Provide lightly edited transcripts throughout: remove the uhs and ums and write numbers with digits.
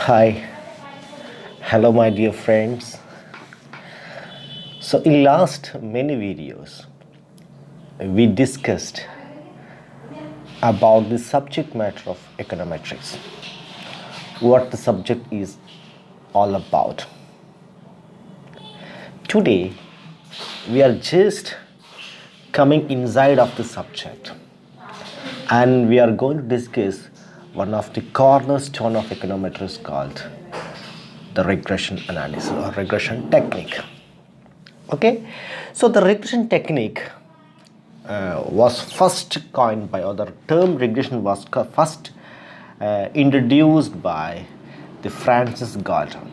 Hi, hello my dear friends. So in last many videos we discussed about the subject matter of econometrics, what the subject is all about. Today we are just coming inside of the subject and we are going to discuss one of the cornerstone of econometrics called the regression analysis or regression technique. Okay, so the regression technique was first coined by, or the term regression was first introduced by the Francis Galton.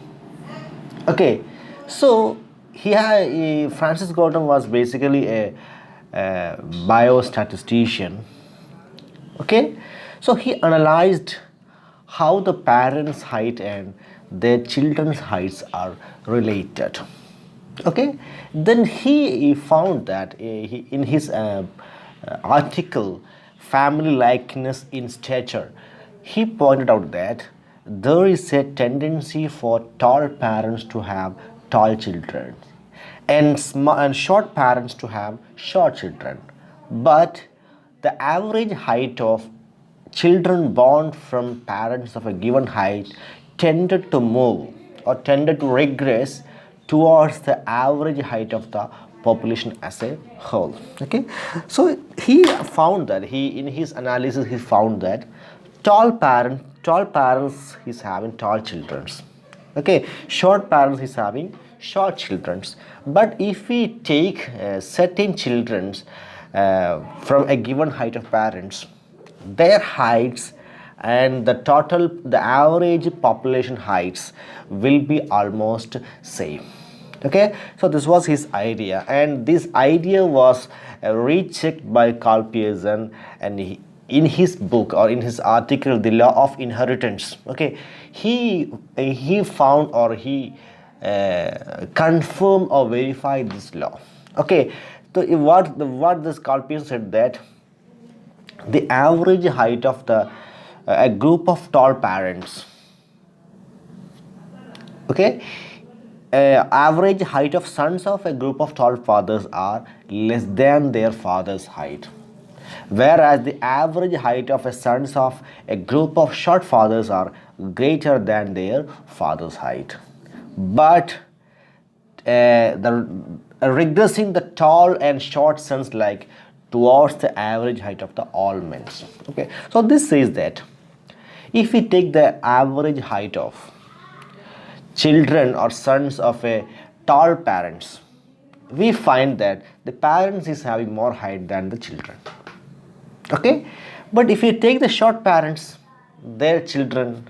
Okay, so Francis Galton was basically a biostatistician. Okay, so he analyzed how the parents' height and their children's heights are related. Okay, then he found that in his article family likeness in stature, he pointed out that there is a tendency for tall parents to have tall children and short parents to have short children, but the average height of children born from parents of a given height tended to move or tended to regress towards the average height of the population as a whole. Okay, so he found that in his analysis he found that tall parents is having tall children. Okay, short parents is having short children. But if we take certain children from a given height of parents, their heights and the average population heights will be almost same. Okay, so this was his idea, and this idea was rechecked by Carl Pearson, and in his book or in his article The Law of Inheritance. Okay, he found, or he confirmed or verified this law. Okay, so what this Carl Pearson said, that the average height of a group of tall parents, okay, average height of sons of a group of tall fathers are less than their father's height, whereas the average height of a sons of a group of short fathers are greater than their father's height. But the regressing the tall and short sons like towards the average height of the all men. Okay, so this says that if we take the average height of children or sons of a tall parents, we find that the parents is having more height than the children. Okay, but if you take the short parents, their children,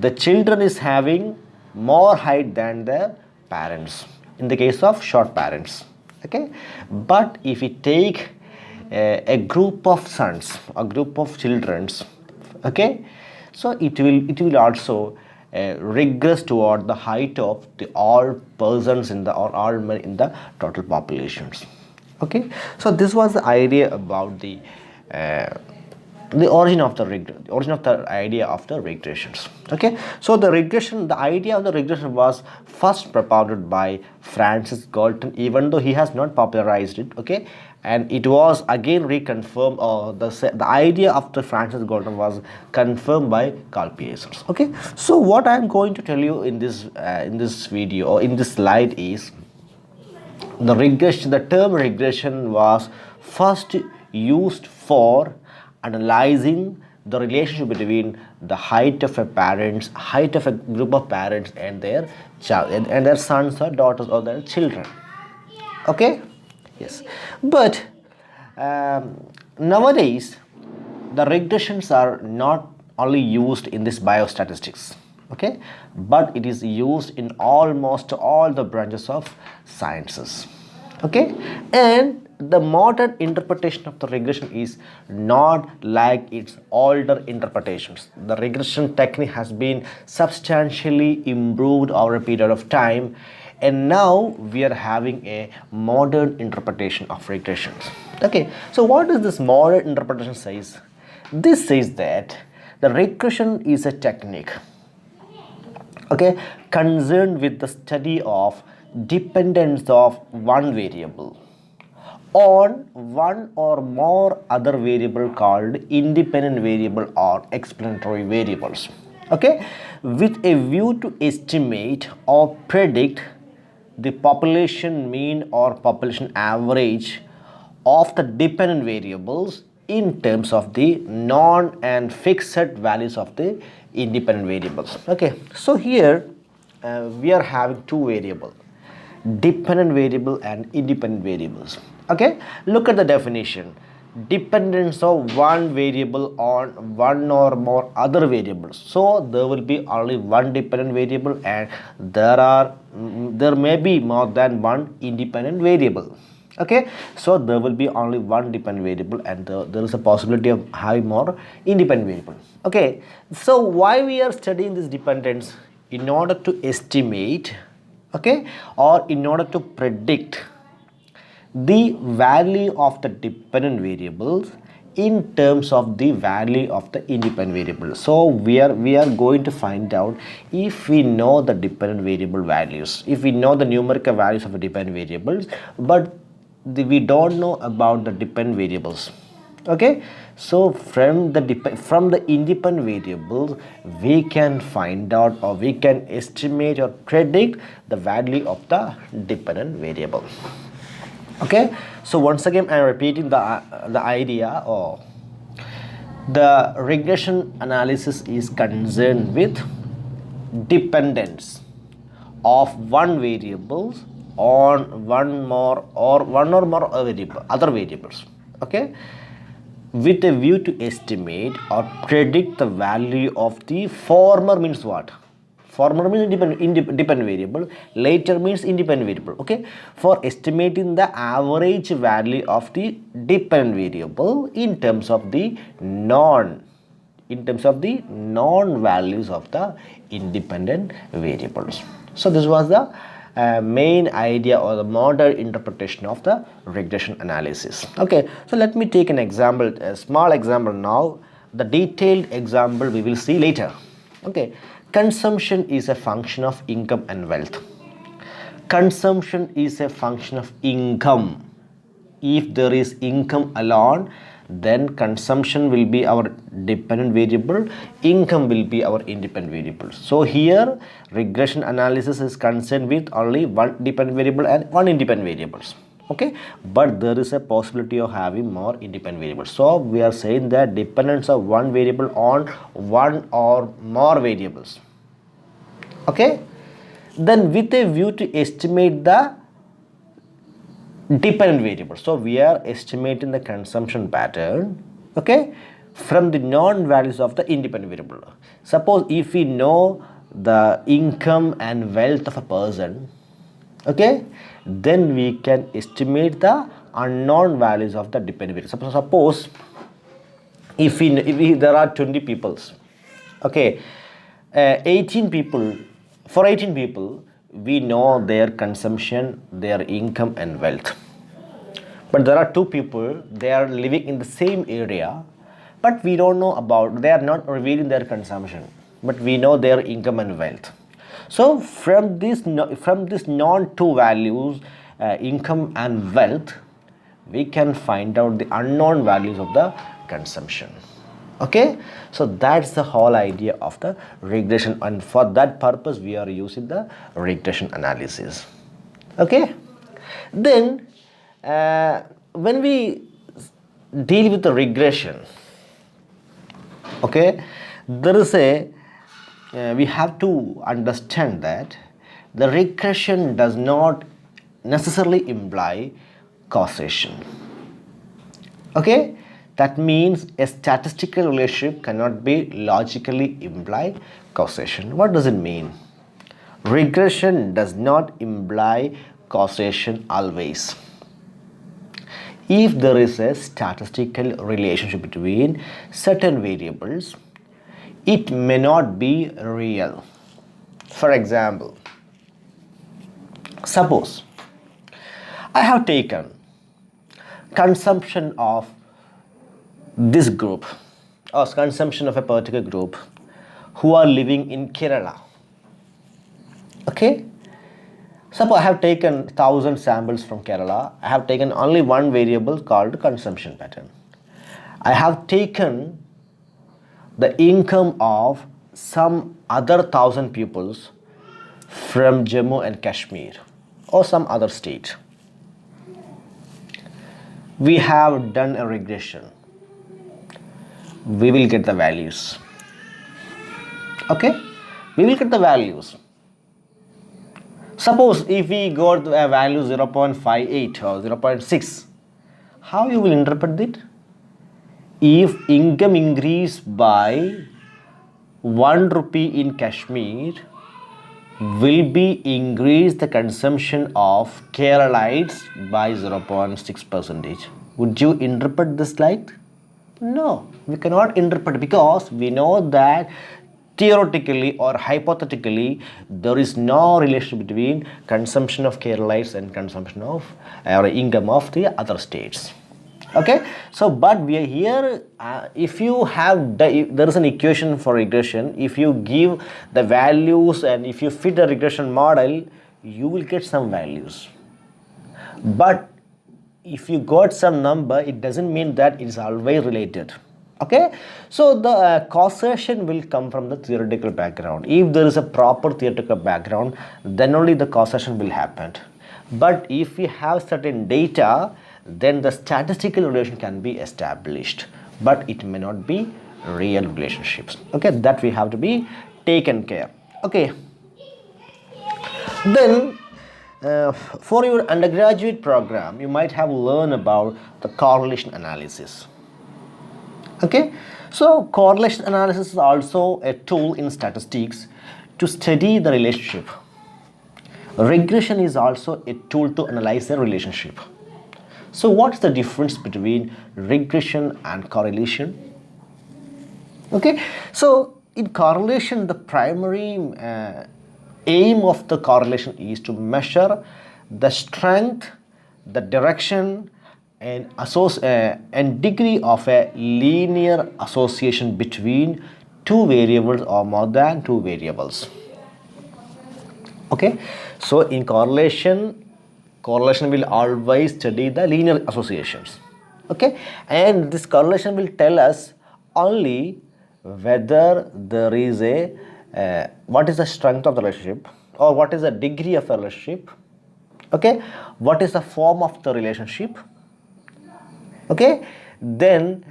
the children is having more height than the parents in the case of short parents. Okay, but if we take a group of sons, a group of children's, okay, so it will also regress toward the height of the all persons in the, or all men in the total populations. Okay, so this was the idea about the origin of the idea of the regressions. Okay, so the idea of the regression was first propounded by Francis Galton, even though he has not popularized it. Okay, and it was again reconfirmed, or the idea of the Francis Galton was confirmed by Carl Pearson. Okay, so what I am going to tell you in this video or in this slide is the term regression was first used for analyzing the relationship between the height of a group of parents and their child and their sons or daughters or their children. Okay, yes, but nowadays the regressions are not only used in this biostatistics, okay, but it is used in almost all the branches of sciences. Okay, and the modern interpretation of the regression is not like its older interpretations. The regression technique has been substantially improved over a period of time, and now we are having a modern interpretation of regressions. Okay, so what does this modern interpretation says? This says that the regression is a technique Okay, concerned with the study of dependence of one variable on one or more other variable called independent variable or explanatory variables. Okay, with a view to estimate or predict the population mean or population average of the dependent variables in terms of the non and fixed values of the independent variables. Okay, so here we are having two variables, dependent variable and independent variables. Okay, look at the definition. Dependence of one variable on one or more other variables. So there will be only one dependent variable and there may be more than one independent variable. Okay, so there will be only one dependent variable and there is a possibility of having more independent variable. Okay, so why we are studying this dependence? In order to estimate, okay, or in order to predict the value of the dependent variables in terms of the value of the independent variable. So we are going to find out if we know the dependent variable values, if we know the numerical values of the dependent variables, but we don't know about the dependent variables. Okay, so from the independent variables we can find out or we can estimate or predict the value of the dependent variable. Okay, so once again I'm repeating the idea, or the regression analysis is concerned with dependence of one variable on one or more other variables. Okay, with a view to estimate or predict the value of the former means what? Former means dependent variable, later means independent variable. Okay, for estimating the average value of the dependent variable in terms of the non values of the independent variables. So this was the main idea or the modern interpretation of the regression analysis. Okay, so let me take an example, a small example now. The detailed example we will see later. Okay, consumption is a function of income and wealth. Consumption is a function of income. If there is income alone, then consumption will be our dependent variable, income will be our independent variable. So here regression analysis is concerned with only one dependent variable and one independent variables. Okay, but there is a possibility of having more independent variables. So we are saying that dependence of one variable on one or more variables. Okay, then with a view to estimate the dependent variable. So we are estimating the consumption pattern, okay, from the non values of the independent variable. Suppose if we know the income and wealth of a person, okay, then we can estimate the unknown values of the dependent variable. Suppose if there are 20 peoples, okay, 18 people, for 18 people we know their consumption, their income and wealth. But there are two people, they are living in the same area, but we don't know about, they are not revealing their consumption, but we know their income and wealth. So from this non two values, income and wealth, we can find out the unknown values of the consumption. Okay, so that's the whole idea of the regression, and for that purpose we are using the regression analysis. Okay, then when we deal with the regression, okay, there is we have to understand that the regression does not necessarily imply causation. Okay, that means a statistical relationship cannot be logically imply causation. What does it mean? Regression does not imply causation always. If there is a statistical relationship between certain variables, it may not be real. For example, suppose I have taken consumption of this group or consumption of a particular group who are living in Kerala. Okay, suppose I have taken 1,000 samples from Kerala. I have taken only one variable called consumption pattern. I have taken the income of some other 1,000 pupils from Jammu and Kashmir or some other state. We have done a regression. We will get the values. Okay, we will get the values. Suppose if we got a value 0.58 or 0.6, how you will interpret it? If income increased by 1 rupee in Kashmir, will be increase the consumption of Keralites by 0.6 percentage. Would you interpret this like? No, we cannot interpret because we know that theoretically or hypothetically there is no relation between consumption of Keralites and consumption of or income of the other states. Okay, so but we are here, if you have if there is an equation for regression, if you give the values and if you fit the regression model, you will get some values. But if you got some number, it doesn't mean that it is always related. Okay, so the causation will come from the theoretical background. If there is a proper theoretical background, then only the causation will happen. But if we have certain data, then the statistical relation can be established, but it may not be real relationships. Okay, that we have to be taken care. Okay, then for your undergraduate program, you might have learned about the correlation analysis. Okay, so correlation analysis is also a tool in statistics to study the relationship. Regression is also a tool to analyze the relationship. So what's the difference between regression and correlation? Okay, so in correlation, the primary aim of the correlation is to measure the strength, the direction, and degree of a linear association between two variables or more than two variables. Okay, so in correlation will always study the linear associations. Okay, and this correlation will tell us only whether there is a what is the strength of the relationship or what is the degree of a relationship. Okay, what is the form of the relationship. Okay, then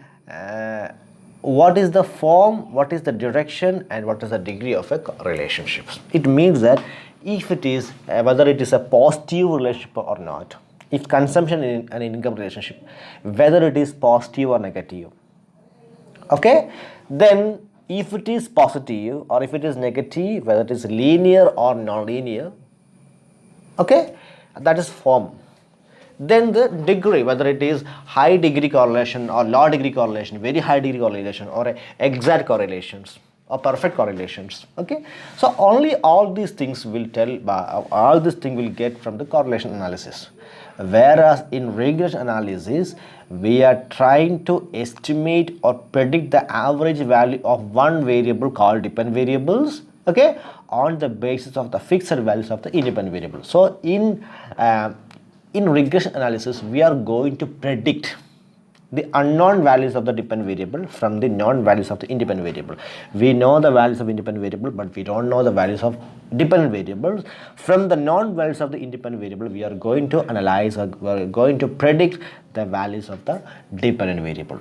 what is the form, what is the direction, and what is the degree of a relationship. It means that if it is whether it is a positive relationship or not, if consumption in an income relationship, whether it is positive or negative. Okay, then if it is positive or if it is negative, whether it is linear or non-linear. Okay, that is form. Then the degree, whether it is high degree correlation or low degree correlation, very high degree correlation, or exact correlations or perfect correlations. Okay, so only all these things will tell, all these things will get from the correlation analysis. Whereas in regression analysis, we are trying to estimate or predict the average value of one variable called dependent variables, okay, on the basis of the fixed values of the independent variable. So in regression analysis, we are going to predict the unknown values of the dependent variable from the known values of the independent variable. We know the values of independent variable, but we don't know the values of dependent variables. From the known values of the independent variable, we are going to analyze or we are going to predict the values of the dependent variable.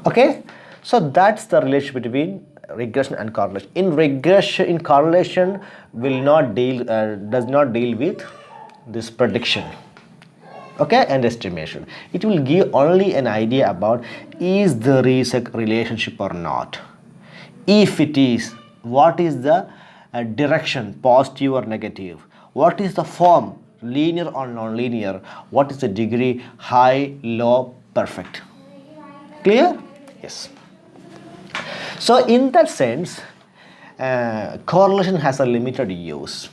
Okay, so that's the relation between regression and correlation. In correlation does not deal with this prediction, okay, and estimation. It will give only an idea about is there is a relationship or not. If it is, what is the direction, positive or negative? What is the form, linear or non-linear? What is the degree, high, low, perfect? Clear? Yes. So in that sense, correlation has a limited use.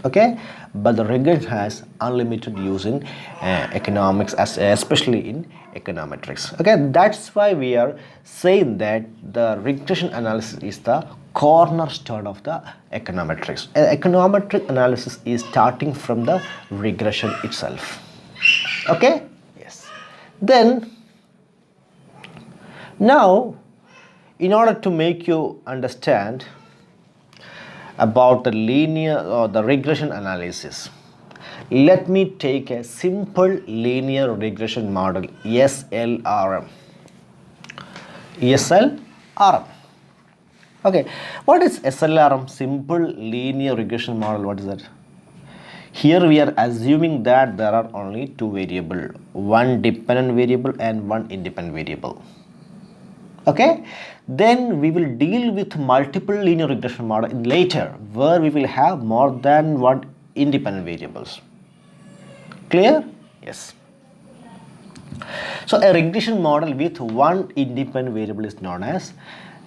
Okay, but the regression has unlimited use in economics, especially in econometrics. Okay, that's why we are saying that the regression analysis is the cornerstone of the econometrics. Econometric analysis is starting from the regression itself. Okay? Yes. Then, now, in order to make you understand about the linear or the regression analysis, let me take a simple linear regression model, SLRM. SLRM. Okay, what is SLRM? Simple linear regression model. What is that? Here we are assuming that there are only two variables, one dependent variable and one independent variable. Okay, then we will deal with multiple linear regression model later, where we will have more than one independent variables. Clear? Yes. So a regression model with one independent variable is known as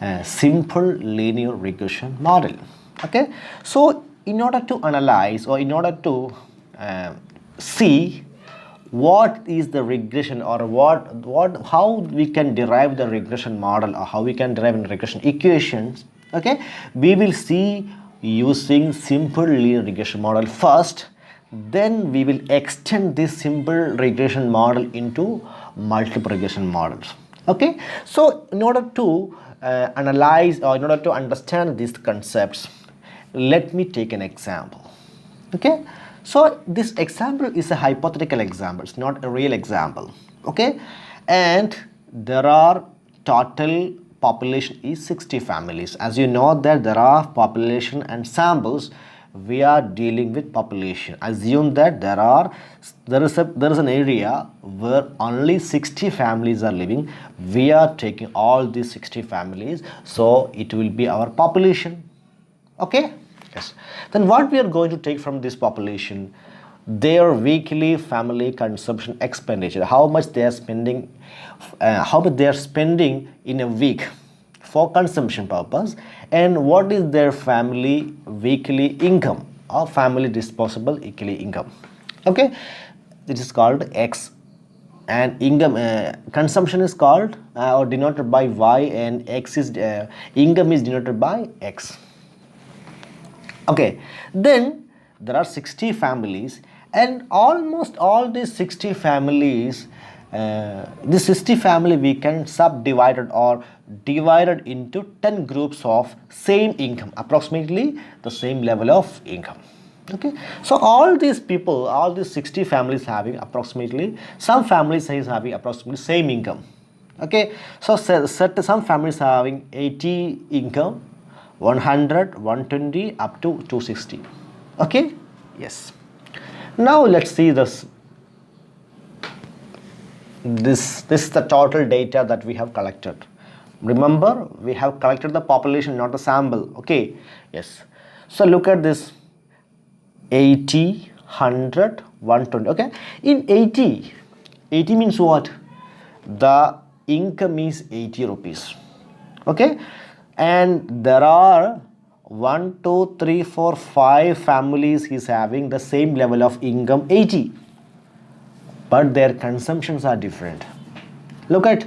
a simple linear regression model. Okay, so in order to analyze or in order to see what is the regression or how we can derive the regression model or how we can derive the regression equations, okay, we will see using simple linear regression model first. Then we will extend this simple regression model into multiple regression models. Okay, so in order to analyze or in order to understand these concepts, let me take an example. Okay, so this example is a hypothetical example, it's not a real example. Okay, and there are total population is 60 families. As you know that there are population and samples, we are dealing with population. Assume that there is an area where only 60 families are living. We are taking all these 60 families, so it will be our population. Okay, yes. Then what we are going to take from this population, their weekly family consumption expenditure, how much they are spending, in a week for consumption purpose, and what is their family weekly income or family disposable weekly income. Okay, it is called X, and income consumption is called or denoted by Y, and X is income is denoted by X. Okay, then there are 60 families, and almost all these 60 families, this 60 family we can subdivided or divided into 10 groups of same income, approximately the same level of income. Okay, so all these people, all these 60 families having approximately, some families is having approximately same income. Okay, so some families are having 80 income, 100, 120 up to 260. Okay, yes. Now let's see this is the total data that we have collected. Remember, we have collected the population, not the sample. Okay, yes. So look at this, 80, 100, 120. Okay, in 80 means what? The income is 80 rupees. Okay, and there are 1, 2, 3, 4, 5 families is having the same level of income, 80, but their consumptions are different. Look at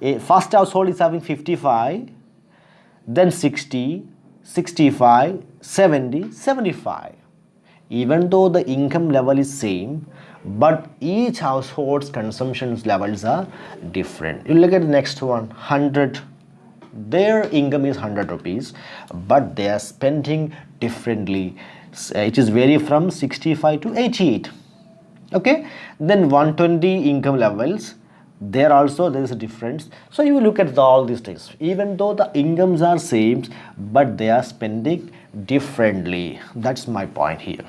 a first household is having 55, then 60, 65, 70, 75. Even though the income level is same, but each household's consumption levels are different. You look at the next one, 100. Their income is 100 rupees, but they are spending differently. It is vary from 65 to 88. Okay, then 120 income levels, there is a difference. So you look at all these things, even though the incomes are same, but they are spending differently. That's my point here.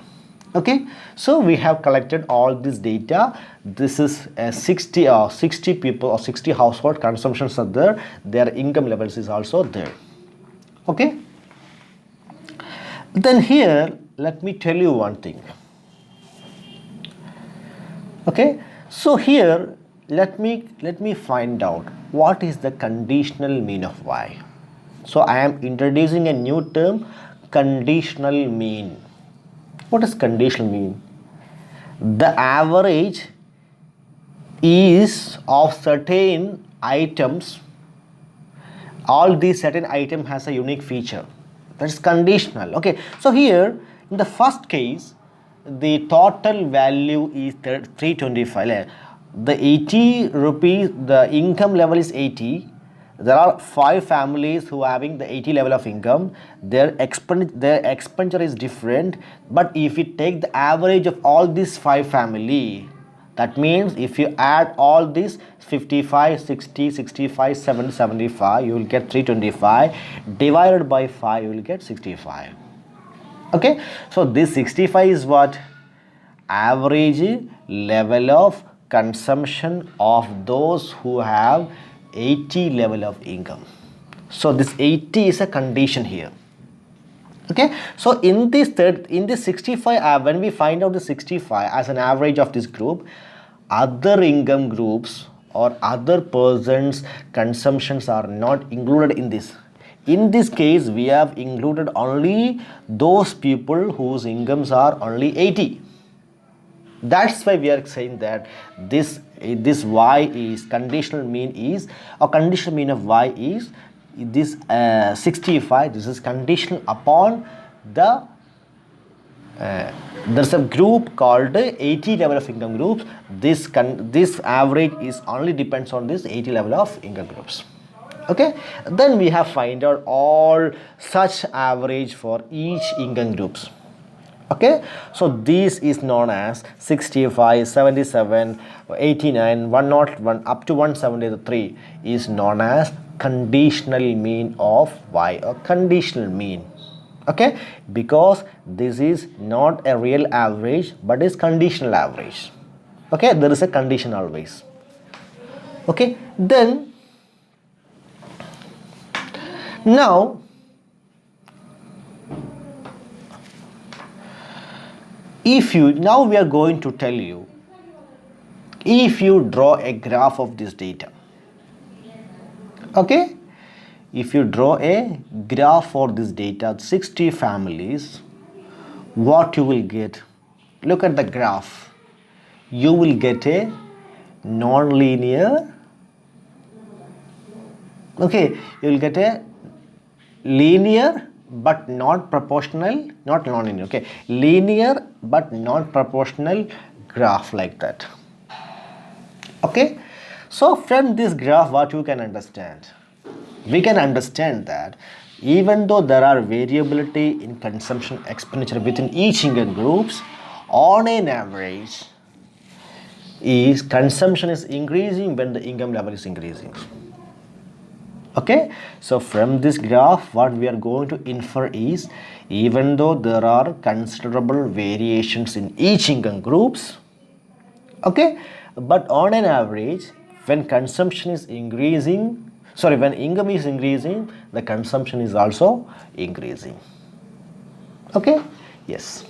Okay, so we have collected all this data. This is 60 people or 60 household consumptions are there, their income levels is also there. Okay, then here let me tell you one thing. Okay, so here let me find out what is the conditional mean of Y. So I am introducing a new term, conditional mean. What is conditional mean? The average is of certain items. All these certain item has a unique feature. That's conditional. Okay, so here in the first case, the total value is 325. The 80 rupees, the income level is 80. There are 5 families who are having the 80 level of income. Their expenditure is different. But if we take the average of all these 5 family, that means if you add all these 55, 60, 65, 70, 75, you will get 325. Divided by 5, you will get 65. Okay, so this 65 is what? Average level of consumption of those who have 80 level of income. So this 80 is a condition here. Okay, so in this 65, when we find out the 65 as an average of this group, other income groups or other persons consumptions are not included in this. In this case, we have included only those people whose incomes are only 80. That's why we are saying that this y is conditional mean is, or conditional mean of y is this 65. This is conditional upon the there's a group called 80 level of income groups. This average is only depends on this 80 level of income groups. Okay, then we have find out all such average for each income groups. Okay, so this is known as 65, 77, 89, 101 up to 173 is known as conditional mean of y, or conditional mean. Okay, because this is not a real average but is conditional average. Okay, there is a condition always. Okay, then now now we are going to tell you, if you draw a graph of this data. Okay, if you draw a graph for this data, 60 families, what you will get? Look at the graph. You will get a non-linear. Okay, you will get a linear but not proportional, not non-linear. Okay, linear but not proportional graph like that. Okay, so from this graph, what you can understand? We can understand that even though there are variability in consumption expenditure within each income groups, on an average, consumption is increasing when the income level is increasing. Okay, so from this graph, what we are going to infer is, even though there are considerable variations in each income groups, okay, but on an average, when consumption is increasing, when income is increasing, the consumption is also increasing. Okay, yes.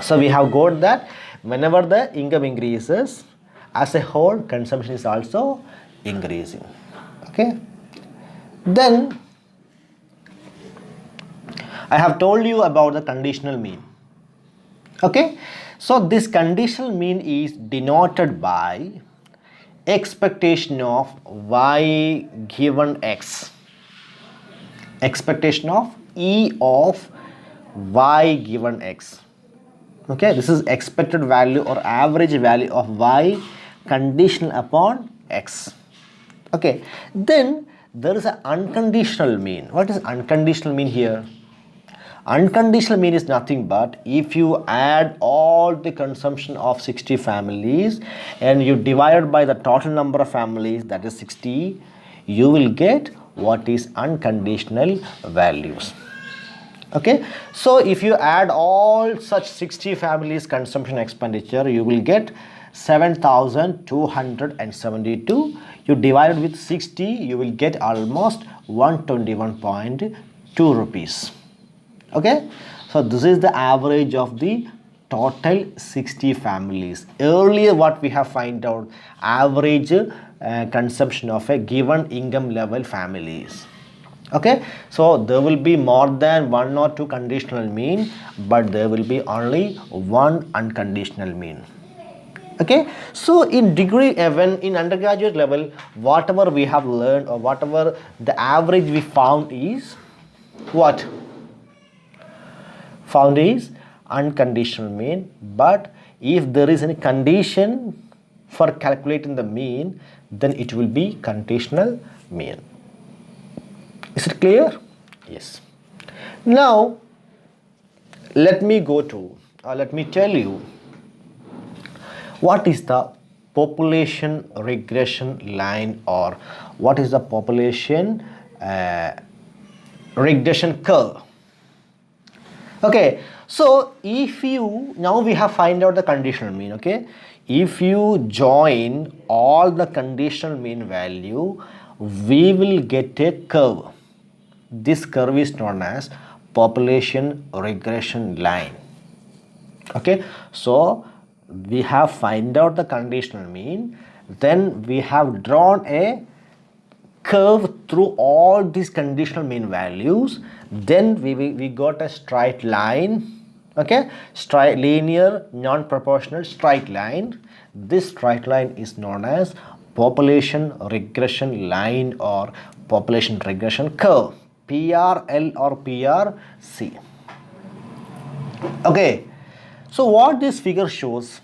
So we have got that whenever the income increases, as a whole, consumption is also increasing. Okay, then I have told you about the conditional mean. Okay, so this conditional mean is denoted by expectation of y given x, expectation of e of y given x. Okay, this is expected value or average value of y conditional upon x. Okay, then there is an unconditional mean. What is unconditional mean here? Unconditional mean is nothing but if you add all the consumption of 60 families and you divide by the total number of families, that is 60, you will get what is unconditional values. Okay, so if you add all such 60 families consumption expenditure, you will get 7,272. You divide with 60, you will get almost 121.2 rupees. Okay, so this is the average of the total 60 families. Earlier what we have find out, average consumption of a given income level families. Okay, so there will be more than 1 or 2 conditional mean, but there will be only 1 unconditional mean. Okay, so in degree, when in undergraduate level, whatever we have learned or whatever the average we found is, What? Found is unconditional mean, but if there is any condition for calculating the mean, then it will be conditional mean. Is it clear? Yes. Now let me tell you what is the population regression line, or what is the population regression curve. Okay, so if you, now we have find out the conditional mean. Okay, if you join all the conditional mean value, we will get a curve. This curve is known as population regression line. Okay, so we have find out the conditional mean, then we have drawn a curve through all these conditional mean values, then we got a straight line. Okay, straight, linear, non-proportional straight line. This straight line is known as population regression line or population regression curve, PRL or PRC. Okay, so what this figure shows?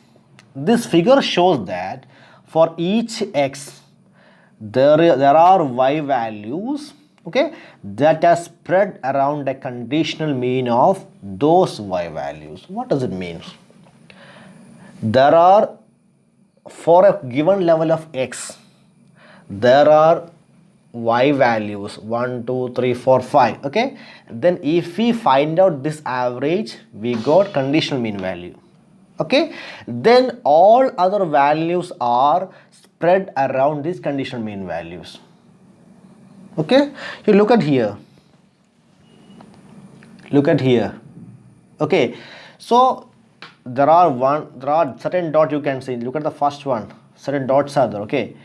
This figure shows that for each x there are y values, okay, that are spread around a conditional mean of those y values. What does it mean? There are, for a given level of x, there are y values 1 2 3 4 5. Okay, then if we find out this average, we got conditional mean value. Okay, then all other values are spread around these conditional mean values. Okay, you look at here, okay, so there are certain dot you can see. Look at the first one, certain dots are there. Okay,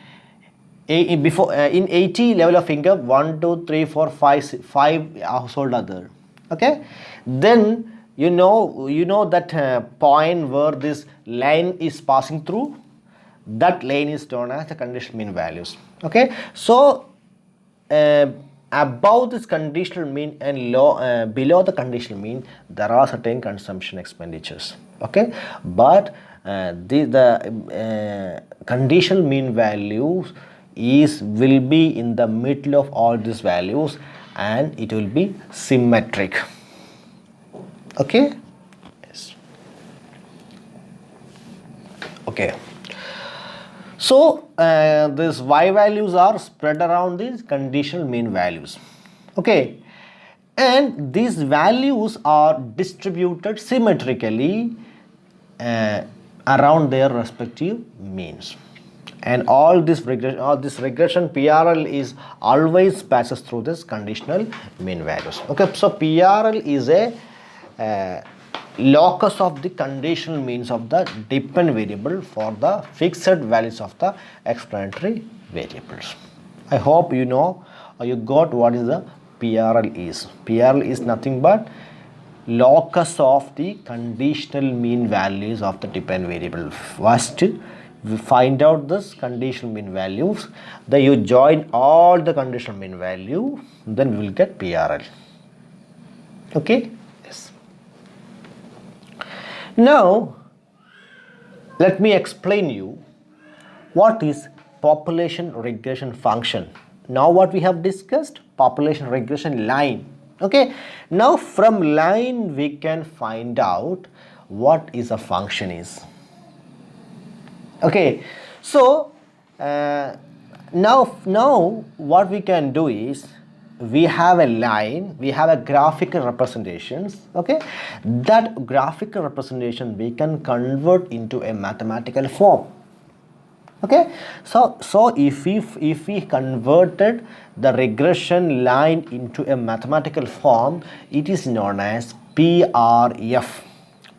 before in 80 level of income, 1 2 3 4 5 household are there. Okay, then you know that point where this line is passing through, that line is known as the conditional mean values. Okay, so above this conditional mean and below the conditional mean, there are certain consumption expenditures. Okay, but the conditional mean values will be in the middle of all these values, and it will be symmetric. Okay, yes. Okay, so these y values are spread around these conditional mean values. Okay, and these values are distributed symmetrically around their respective means, and all this regression PRL is always passes through this conditional mean values. Okay, so PRL is a locus of the conditional means of the dependent variable for the fixed values of the explanatory variables. I hope you know or you got what is the PRL is. PRL is nothing but locus of the conditional mean values of the dependent variable. First, we find out this conditional mean values, then you join all the conditional mean value, then we will get PRL. Okay. Now, let me explain you what is population regression function. Now what we have discussed, population regression line. Okay, now from line we can find out what is a function is. Okay, so now what we can do is, we have a line, we have a graphical representations. Okay, that graphical representation we can convert into a mathematical form. Okay, so if we converted the regression line into a mathematical form, it is known as PRF,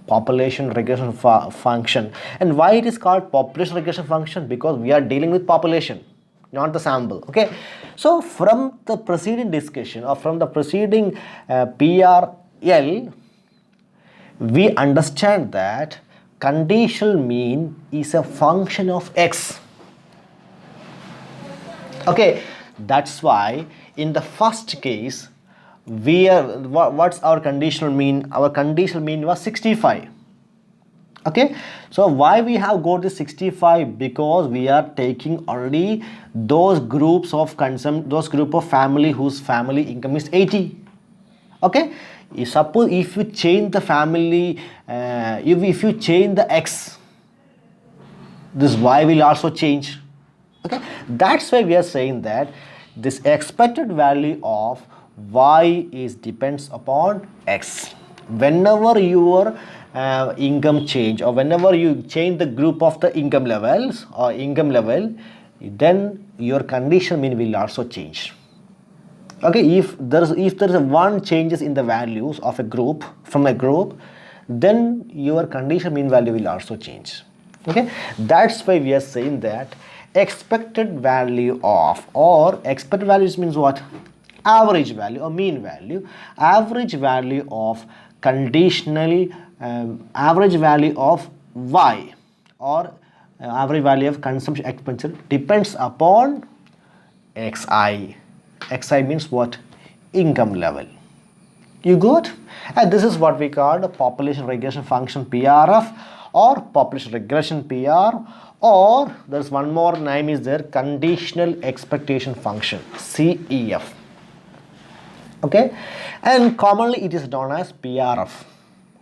population regression function. And why it is called population regression function? Because we are dealing with population, not the sample. Okay, so from the preceding discussion or from the preceding PRL, we understand that conditional mean is a function of x. Okay, that's why in the first case what's our conditional mean? Our conditional mean was 65. Okay, so why we have got this 65? Because we are taking already those groups of those group of family whose family income is 80. Okay, suppose if you change the family, if you change the x, this y will also change. Okay, that's why we are saying that this expected value of y is depends upon x. Whenever your income change, or whenever you change the group of the income levels or income level, then your conditional mean will also change. Okay, if there's one changes in the values of a group from a group, then your conditional mean value will also change. Okay, that's why we are saying that expected value of, or expected values means what? Average value or mean value. Average value of conditional, average value of y, or average value of consumption expenditure depends upon xi. Xi means what? Income level. You got? And this is what we call the population regression function PRF, or population regression PR, or there's one more name is there, conditional expectation function, CEF. Okay, and commonly it is known as PRF.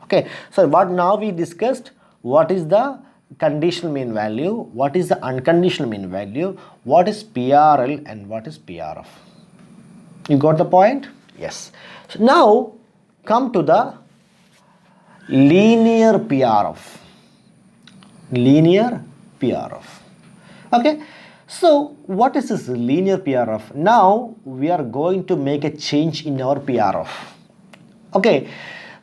Okay, so what now we discussed, what is the conditional mean value, what is the unconditional mean value, what is PRL, and what is PRF. You got the point? Yes. So now come to the linear PRF. Linear PRF. Okay. So what is this linear PRF? Now we are going to make a change in our PRF. Okay.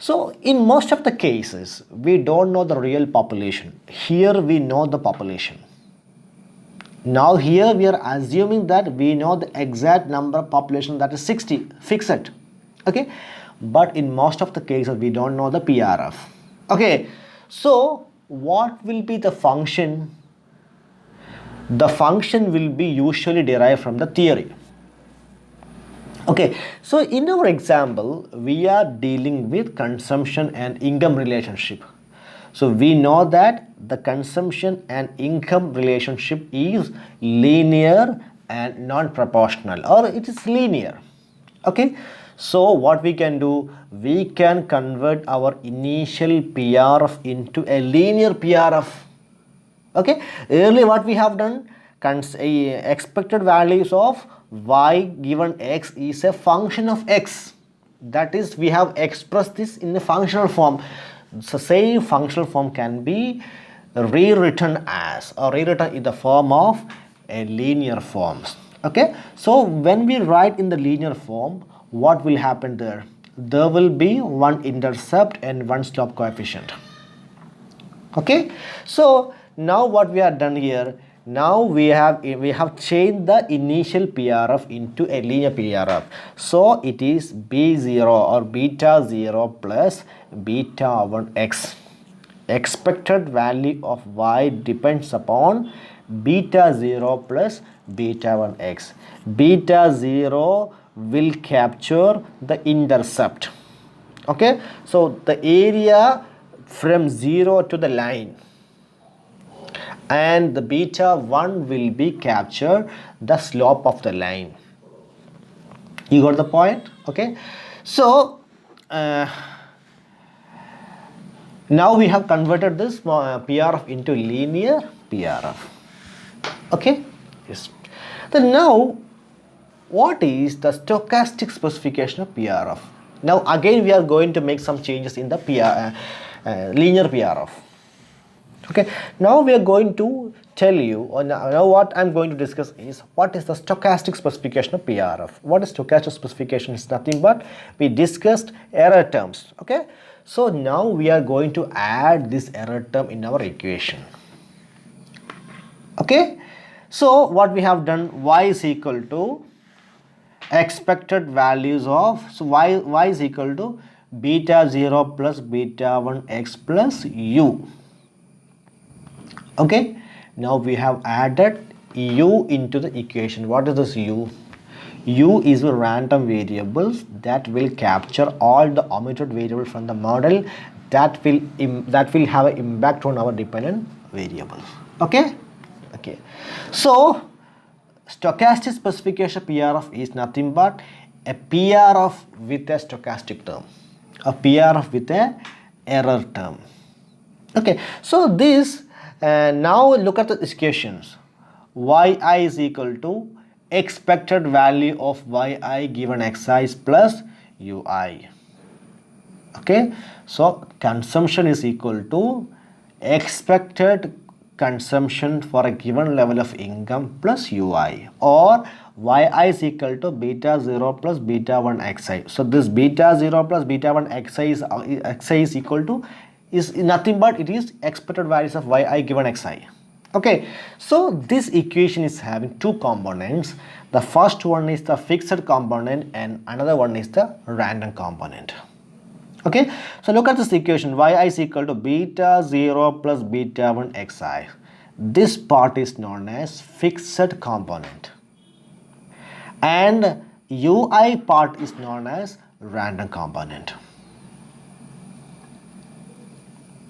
So in most of the cases, we don't know the real population. Here we know the population. Now here we are assuming that we know the exact number of population, that is 60, fixed. Okay, but in most of the cases we don't know the PRF. Okay, so what will be the function? The function will be usually derived from the theory. Okay, so in our example we are dealing with consumption and income relationship. So we know that the consumption and income relationship is linear and non-proportional, or it is linear. Okay, so what we can do, we can convert our initial PRF into a linear PRF. Okay, earlier what we have done, expected values of y given x is a function of x. That is, we have expressed this in a functional form. So same functional form can be rewritten as, or rewritten in the form of a linear forms. Okay, so when we write in the linear form, what will happen there? There will be one intercept and one slope coefficient. Okay, so now what we have done here, now we have changed the initial PRF into a linear PRF. So it is B0 or beta 0 plus beta 1x. Expected value of y depends upon beta 0 plus beta 1x. Beta 0 will capture the intercept. Okay, so the area from 0 to the line, and the beta 1 will be captured the slope of the line. You got the point? Okay, so now we have converted this PRF into linear PRF. Okay, yes. Then now, what is the stochastic specification of PRF? Now again we are going to make some changes in the linear PRF. Okay, now we are going to tell you, or now what I'm going to discuss is what is the stochastic specification of PRF. What is stochastic specification? Is nothing but we discussed error terms. Okay, so now we are going to add this error term in our equation. Okay, so what we have done, y is equal to expected values of, so y is equal to beta 0 plus beta 1x plus u. Okay, now we have added u into the equation. What is this u? U is a random variables that will capture all the omitted variables from the model that will have an impact on our dependent variables. Okay. So stochastic specification PRF is nothing but a PRF with a stochastic term, a PRF with a error term. Okay, so this now look at the equations. Yi is equal to expected value of yi given xi plus ui. Okay, so consumption is equal to expected consumption for a given level of income plus ui, or yi is equal to beta 0 plus beta 1 xi. So this beta 0 plus beta 1 xi is equal to is nothing but it is expected values of yi given xi. Okay, so this equation is having two components. The first one is the fixed component and another one is the random component. Okay, so look at this equation. Yi is equal to beta 0 plus beta 1 xi. This part is known as fixed component and ui part is known as random component.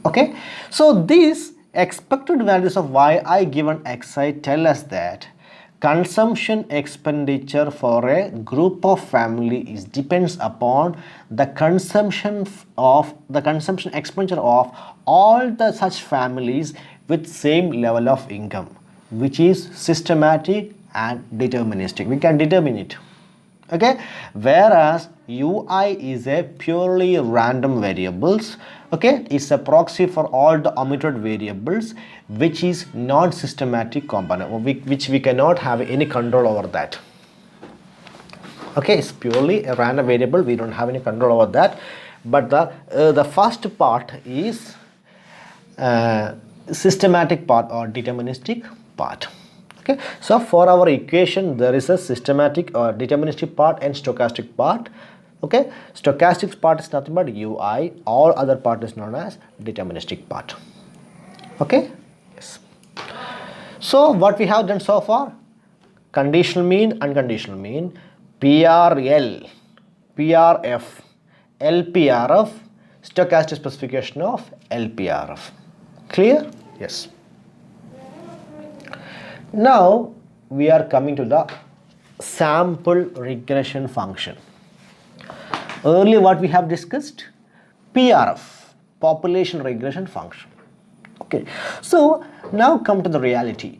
Okay, so these expected values of yi given xi tell us that consumption expenditure for a group of family is depends upon the consumption expenditure of all the such families with same level of income, which is systematic and deterministic. We can determine it. Okay, whereas ui is a purely random variables. Okay, it's a proxy for all the omitted variables, which is non-systematic component, which we cannot have any control over that. Okay, it's purely a random variable, we don't have any control over that. But the first part is systematic part or deterministic part. Okay, so for our equation there is a systematic or deterministic part and stochastic part. Okay, stochastic part is nothing but ui, all other part is known as deterministic part. Okay, yes. So what we have done so far: conditional mean, unconditional mean, PRL, PRF, LPRF, stochastic specification of LPRF. Clear? Yes. Now we are coming to the sample regression function. Earlier what we have discussed, PRF, population regression function. Okay, so now come to the reality.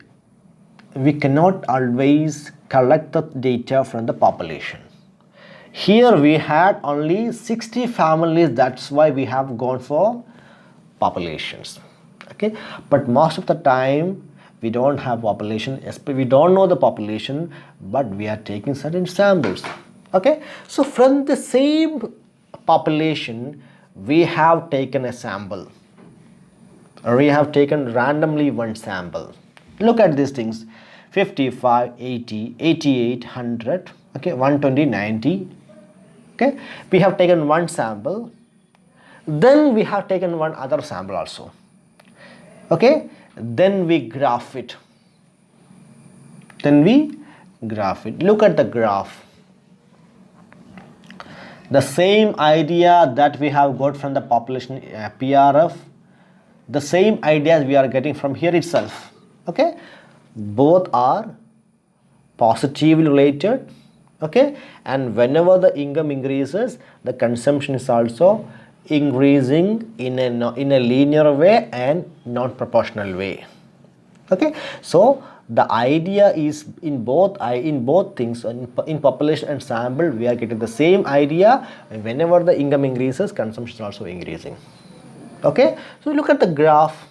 We cannot always collect the data from the population. Here we had only 60 families, that's why we have gone for populations. Okay, but most of the time we don't have population, we don't know the population, but we are taking certain samples. Okay, so from the same population we have taken a sample, or we have taken randomly one sample. Look at these things: 55, 80, 88, 100, okay, 120, 90. Okay, we have taken one sample, then we have taken one other sample also. Okay, then we graph it. Look at the graph. The same idea that we have got from the population PRF, the same ideas we are getting from here itself. Okay, both are positively related. Okay, and whenever the income increases, the consumption is also increasing in a linear way and non-proportional way. Okay, so the idea is in both things, in population and sample we are getting the same idea, and whenever the income increases, consumption is also increasing. Okay, so look at the graph.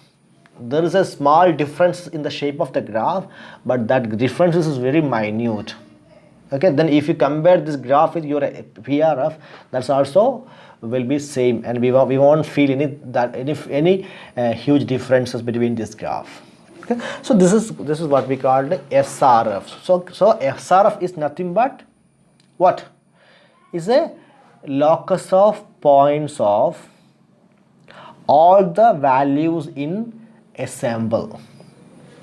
There is a small difference in the shape of the graph, but that difference is very minute. Okay, then if you compare this graph with your PRF, that's also will be same, and we won't feel any huge differences between this graph. Okay, so this is what we call the SRF. So SRF is nothing but what? Is a locus of points of all the values in a sample,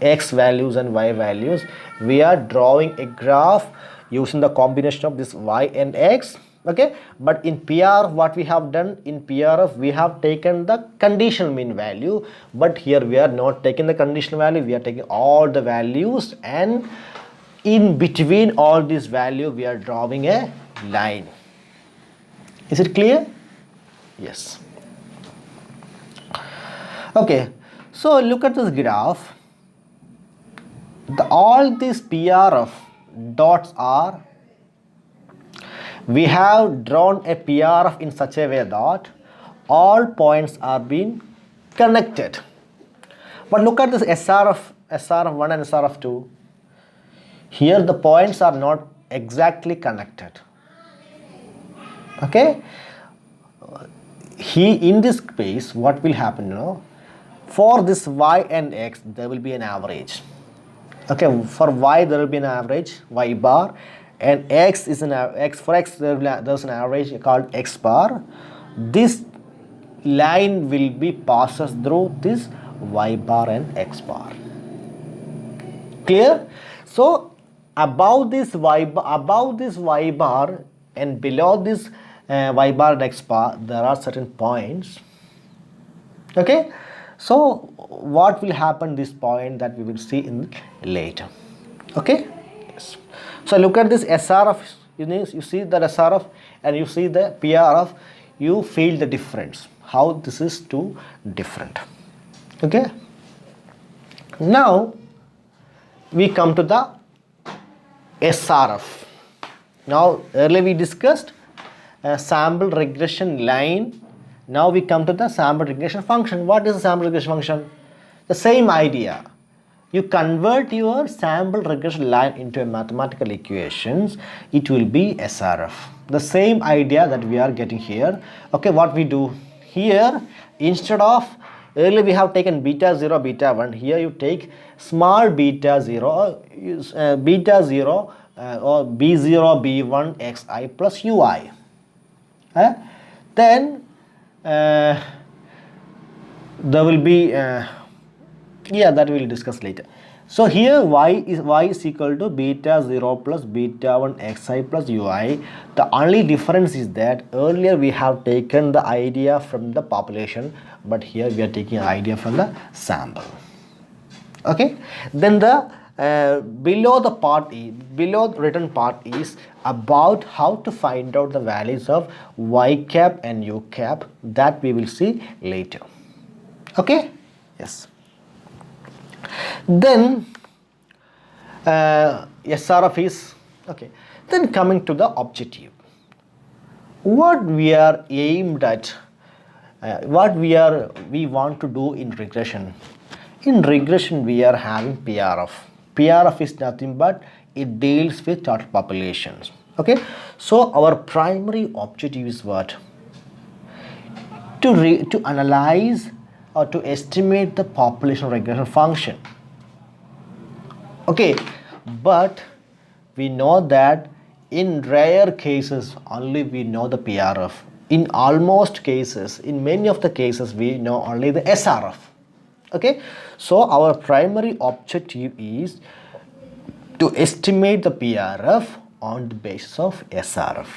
x values and y values. We are drawing a graph using the combination of this y and x. Okay, but in PRF what we have done, in PRF we have taken the conditional mean value, but here we are not taking the conditional value, we are taking all the values, and in between all these values we are drawing a line. Is it clear? Yes. Okay, so look at this graph. All these PRF dots are, we have drawn a PRF in such a way that all points are being connected. But look at this SRF1 and SRF2. Here the points are not exactly connected. Okay, in this case what will happen, you know, for this y and x there will be an average. Okay, for y there will be an average, y bar, and x is an x, for x there's an average called x bar. This line will be passes through this y bar and x bar. Clear? So above this y bar and below this y bar and x bar there are certain points. Okay, so what will happen this point, that we will see in later. Okay, yes. So look at this SRF, you see the SRF and you see the PRF, you feel the difference, how this is too different. Okay, now we come to the SRF. Now earlier we discussed sample regression line. Now we come to the sample regression function. What is the sample regression function? The same idea. You convert your sample regression line into a mathematical equations, it will be SRF. The same idea that we are getting here. Okay, what we do here, instead of earlier we have taken beta 0, beta 1, here you take small beta 0, beta 0 or b0, b1 xi plus ui. Then there will be that we will discuss later. So here y is equal to beta 0 plus beta 1 xi plus ui. The only difference is that earlier we have taken the idea from the population, but here we are taking an idea from the sample. Okay, then the below the written part is about how to find out the values of y cap and u cap, that we will see later. Okay, yes. Then SRF is okay. Then coming to the objective, what we are aimed at, what we want to do in regression. In regression we are having PRF. PRF is nothing but it deals with total populations. Okay, so our primary objective is what? To analyze or to estimate the population regression function. Okay, but we know that in rare cases only we know the PRF. In almost cases, in many of the cases we know only the SRF. Okay, so our primary objective is to estimate the PRF on the basis of SRF.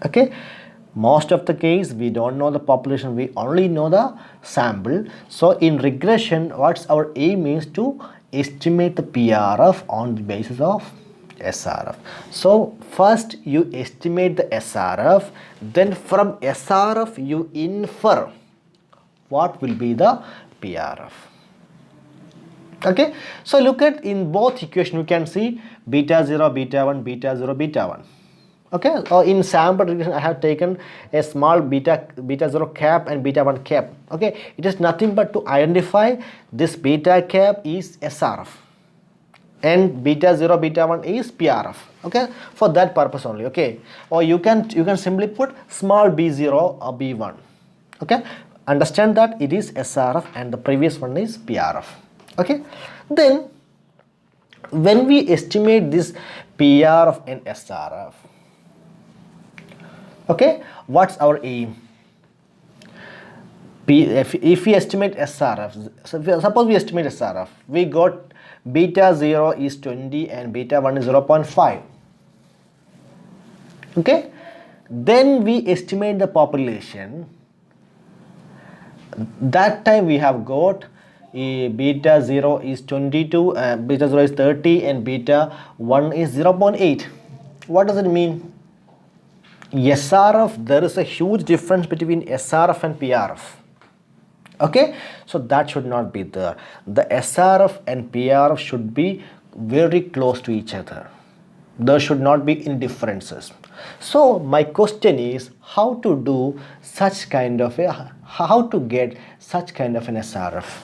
Okay, most of the case we don't know the population, we only know the sample. So in regression what's our aim is to estimate the PRF on the basis of SRF. So first you estimate the SRF, then from SRF you infer what will be the PRF. Okay, so look at in both equation you can see beta 0, beta 1, beta 0, beta 1. Okay, or in sample regression I have taken a small beta 0 cap and beta 1 cap. Okay, it is nothing but to identify this beta cap is SRF and beta 0, beta 1 is PRF. Okay, for that purpose only. Okay, or you can simply put small b0 or b1. Okay, understand that it is SRF and the previous one is PRF. Okay, then when we estimate this PRF and SRF, okay, what's our aim? If we estimate SRF, so suppose we estimate SRF, we got beta 0 is 20 and beta 1 is 0.5. Okay, then we estimate the population. That time we have got beta 0 is 22, beta 0 is 30, and beta 1 is 0.8. What does it mean? SRF, there is a huge difference between SRF and PRF. Okay, so that should not be there. The SRF and PRF should be very close to each other. There should not be indifferences. So my question is how to do such kind of a, how to get such kind of an SRF,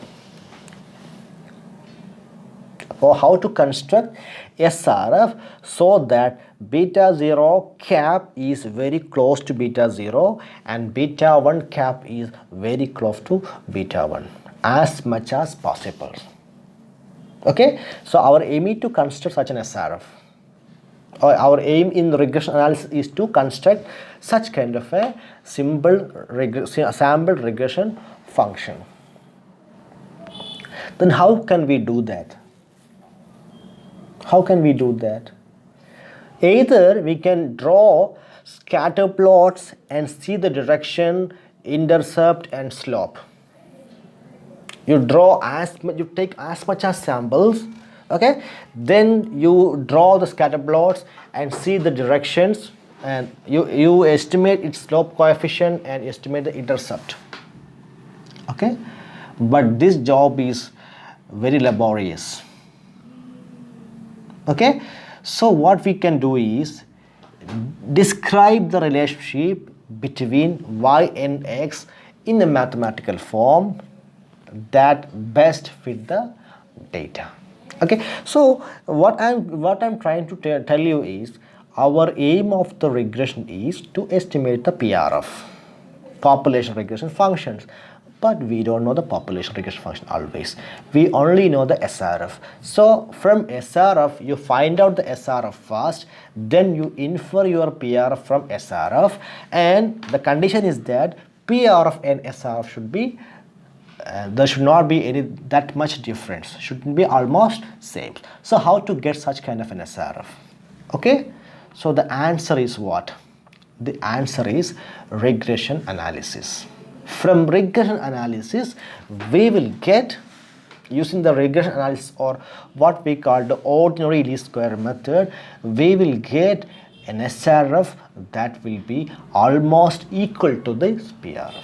or how to construct SRF so that beta 0 cap is very close to beta 0 and beta 1 cap is very close to beta 1 as much as possible. Okay, so our aim is to construct such an SRF, or our aim in regression analysis is to construct such kind of a sample regression function. Then how can we do that? How can we do that? Either we can draw scatter plots and see the direction, intercept and slope. You draw you take as much as samples, okay? Then you draw the scatter plots and see the directions, and you estimate its slope coefficient and estimate the intercept. Okay? But this job is very laborious. Okay, so what we can do is describe the relationship between y and x in a mathematical form that best fit the data. Okay, so what I'm trying to tell you is our aim of the regression is to estimate the PRF, population regression functions. But we don't know the population regression function always. We only know the SRF. So from SRF, you find out the SRF first, then you infer your PRF from SRF, and the condition is that PRF and SRF should be, there should not be any that much difference, should be almost same. So how to get such kind of an SRF? Okay, so the answer is what? The answer is regression analysis. From regression analysis, we will get, using the regression analysis or what we call the ordinary least square method, we will get an SRF that will be almost equal to this PRF.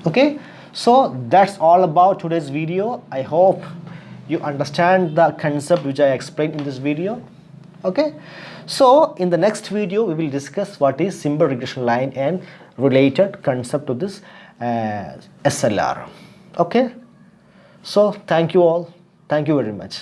Okay, so that's all about today's video. I hope you understand the concept which I explained in this video. Okay, so in the next video we will discuss what is simple regression line and related concept to this SLR. Okay, so thank you all. Thank you very much.